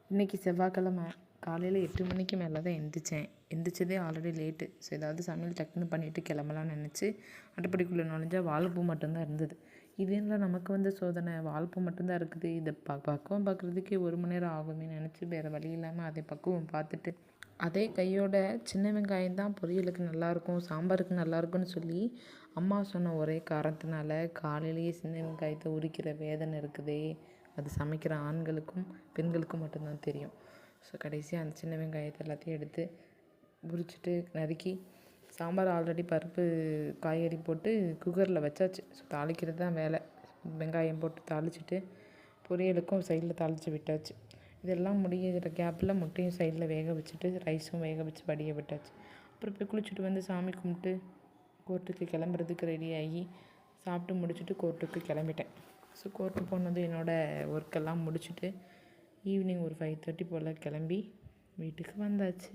இன்றைக்கி செவ்வாய்க்கிழமை காலையில் 8 மணிக்கு மேலே தான் எந்திரிச்சேன். எந்திரிச்சதே ஆல்ரெடி லேட்டு. ஸோ ஏதாவது சமையல் டக்குன்னு பண்ணிவிட்டு கிளம்பலான்னு நினச்சி அடுப்படிக்குள்ளே நுழைஞ்சா வாழைப்பூ மட்டும்தான் இருந்தது. இது என்ன நமக்கு வந்து சோதனை, வாழைப்பூ மட்டும்தான் இருக்குது, இதை பக்குவம் பார்க்குறதுக்கே 1 மணி நேரம் ஆகுமே நினச்சி வேறு வழி இல்லாமல் அதை பக்குவம் பார்த்துட்டு அதே கையோட சின்ன வெங்காயம் தான் பொரியலுக்கு நல்லாயிருக்கும், சாம்பாருக்கு நல்லாயிருக்குன்னு சொல்லி அம்மா சொன்ன ஒரே காரணத்தினால காலையிலேயே சின்ன வெங்காயத்தை உரிக்கிற வேதனை இருக்குதே, அது சமைக்கிற ஆண்களுக்கும் பெண்களுக்கும் மட்டும்தான் தெரியும். ஸோ கடைசியாக அந்த சின்ன வெங்காயத்தை எல்லாத்தையும் எடுத்து உரிச்சிட்டு நறுக்கி சாம்பார் ஆல்ரெடி பருப்பு காய்கறி போட்டு குக்கரில் வச்சாச்சு. ஸோ தாளிக்கிறது தான் வேலை. வெங்காயம் போட்டு தாளிச்சிட்டு பொரியலுக்கும் சைடில் தாளித்து விட்டாச்சு. இதெல்லாம் முடிகிற கேப்பில் முட்டையும் சைடில் வேக வச்சுட்டு ரைஸும் வேக வச்சு வடிய விட்டாச்சு. அப்புறம் போய் குளிச்சுட்டு வந்து சாமி கும்பிட்டு கோர்ட்டுக்கு கிளம்புறதுக்கு ரெடி ஆகி சாப்பிட்டு முடிச்சுட்டு கோர்ட்டுக்கு கிளம்பிட்டேன். ஸோ கோர்ட்டு போனது என்னோடய ஒர்க்கெல்லாம் முடிச்சுட்டு ஈவினிங் ஒரு 5:30 போல் கிளம்பி வீட்டுக்கு வந்தாச்சு.